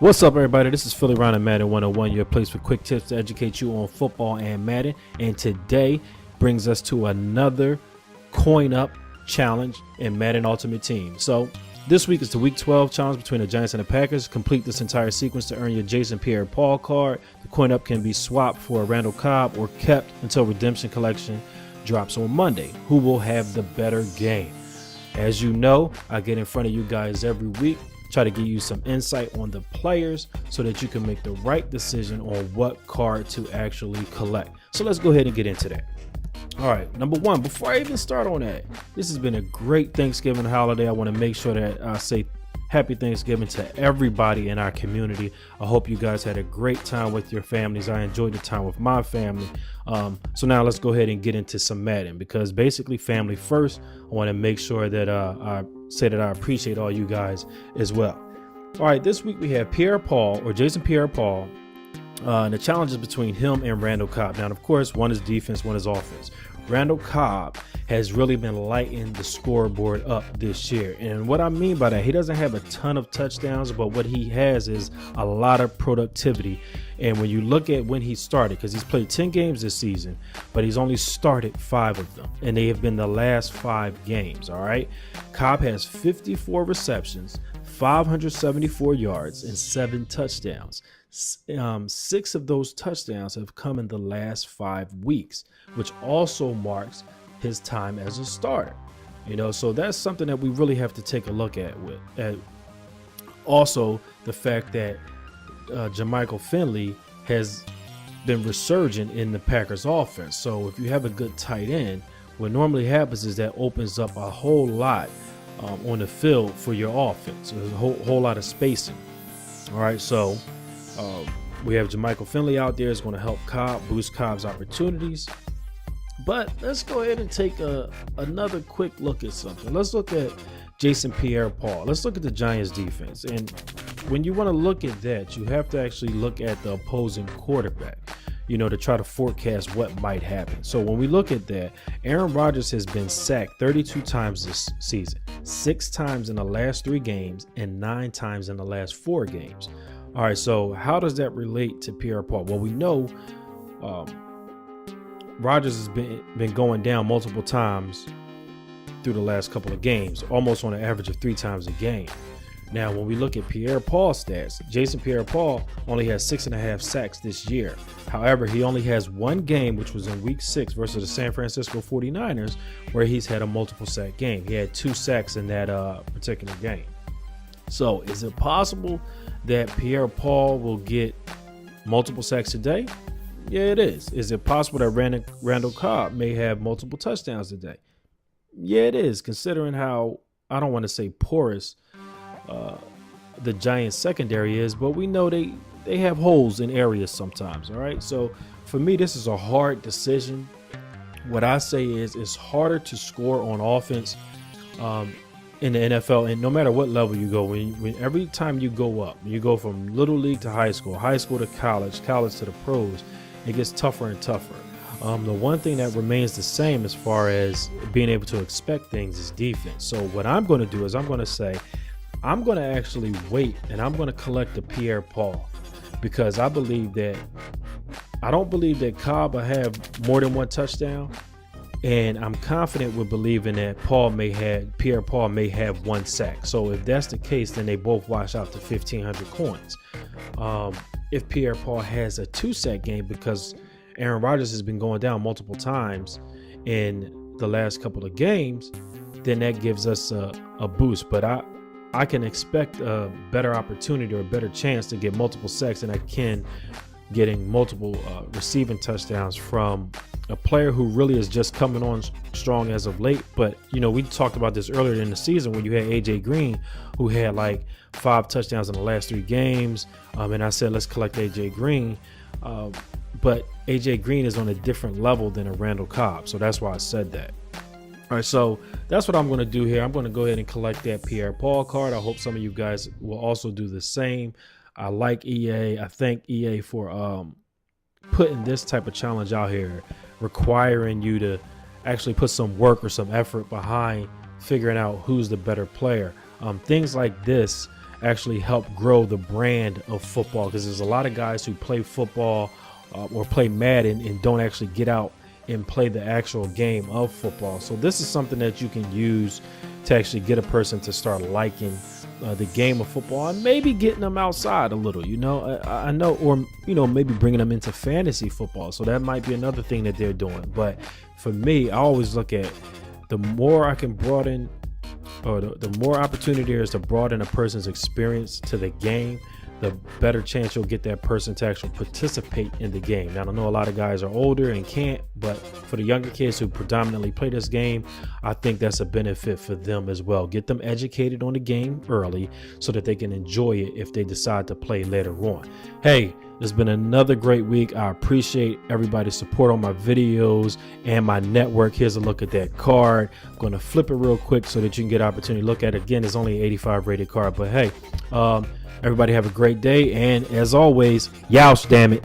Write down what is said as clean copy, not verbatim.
What's up, everybody? This is PhillyRon and Madden 101, your place for quick tips to educate you on football and Madden. And today brings us to another coin up challenge in Madden Ultimate Team. So this week is the Week 12 challenge between the Giants and the Packers. Complete this entire sequence to earn your Jason Pierre-Paul card. The coin up can be swapped for a Randall Cobb or kept until redemption collection drops on Monday. Who will have the better game? As you know, I get in front of you guys every week, try to give you some insight on the players so that you can make the right decision on what card to actually collect. So let's go ahead and get into that. All right, number one, before I even start on that, this has been a great Thanksgiving holiday. I want to make sure that I say happy Thanksgiving to everybody in our community. I hope you guys had a great time with your families. I enjoyed the time with my family. So now let's go ahead and get into some Madden, because basically family first. I want to make sure that I say that I appreciate all you guys as well. All right, this week we have Pierre-Paul, or Jason Pierre-Paul. And the challenge is between him and Randall Cobb. Now, of course, one is defense, one is offense. Randall Cobb has really been lighting the scoreboard up this year. And what I mean by that, he doesn't have a ton of touchdowns, but what he has is a lot of productivity. And when you look at when he started, because he's played 10 games this season, but he's only started 5 of them, and they have been the last 5 games. All right, Cobb has 54 receptions, 574 yards, and 7 touchdowns. 6 of those touchdowns have come in the last 5 weeks, which also marks his time as a starter. So that's something that we really have to take a look at. Also, the fact that Jermichael Finley has been resurgent in the Packers offense. So if you have a good tight end, what normally happens is that opens up a whole lot on the field for your offense. There's a whole lot of spacing. All right, so we have Jermichael Finley out there. Is going to help Cobb, boost Cobb's opportunities. But let's go ahead and take another quick look at something. Let's look at Jason Pierre-Paul. Let's look at the Giants defense. And when you want to look at that, you have to actually look at the opposing quarterback, to try to forecast what might happen. So when we look at that, Aaron Rodgers has been sacked 32 times this season, 6 times in the last 3 games and 9 times in the last 4 games. All right, so how does that relate to Pierre-Paul? Well, we know Rodgers has been going down multiple times through the last couple of games, almost on an average of 3 times a game. Now, when we look at Pierre-Paul's stats, Jason Pierre-Paul only has 6.5 sacks this year. However, he only has 1 game, which was in Week 6 versus the San Francisco 49ers, where he's had a multiple sack game. He had 2 sacks in that particular game. So is it possible that Pierre-Paul will get multiple sacks today? Yeah, it is. Is it possible that Randall Cobb may have multiple touchdowns today? Yeah, it is, considering how, I don't want to say porous the Giants secondary is, but we know they have holes in areas sometimes. All right, so for me, this is a hard decision. What I say is it's harder to score on offense in the NFL, and no matter what level you go, when every time you go up, you go from little league to high school to college to the pros, it gets tougher and tougher. The one thing that remains the same as far as being able to expect things is defense. So what I'm going to do is I'm going to say I'm going to actually wait, and I'm going to collect the Pierre-Paul, because I don't believe that Cobb will have more than 1 touchdown. And I'm confident with believing that Pierre-Paul may have 1 sack. So if that's the case, then they both wash out to 1,500 coins. If Pierre-Paul has a 2-sack game, because Aaron Rodgers has been going down multiple times in the last couple of games, then that gives us a boost. But I can expect a better opportunity or a better chance to get multiple sacks than I can getting multiple receiving touchdowns from a player who really is just coming on strong as of late. But we talked about this earlier in the season when you had AJ Green, who had like 5 touchdowns in the last 3 games, and I said let's collect AJ Green, but AJ Green is on a different level than a Randall Cobb, so that's why I said that. All right, so that's what I'm going to do here. I'm going to go ahead and collect that Pierre-Paul card. I hope some of you guys will also do the same. I like EA. I thank EA for putting this type of challenge out here, requiring you to actually put some work or some effort behind figuring out who's the better player. Things like this actually help grow the brand of football, because there's a lot of guys who play football or play Madden and don't actually get out and play the actual game of football. So this is something that you can use to actually get a person to start liking the game of football, and maybe getting them outside a little, I know, or maybe bringing them into fantasy football. So that might be another thing that they're doing. But for me, I always look at the more I can broaden, or the more opportunity there is to broaden a person's experience to the game, the better chance you'll get that person to actually participate in the game. Now, I know a lot of guys are older and can't, but for the younger kids who predominantly play this game, I think that's a benefit for them as well. Get them educated on the game early so that they can enjoy it if they decide to play later on. Hey, it's been another great week. I appreciate everybody's support on my videos and my network. Here's a look at that card. I'm going to flip it real quick so that you can get an opportunity to look at it. Again, it's only an 85 rated card, but hey, everybody have a great day. And as always, Yeousch, damn it.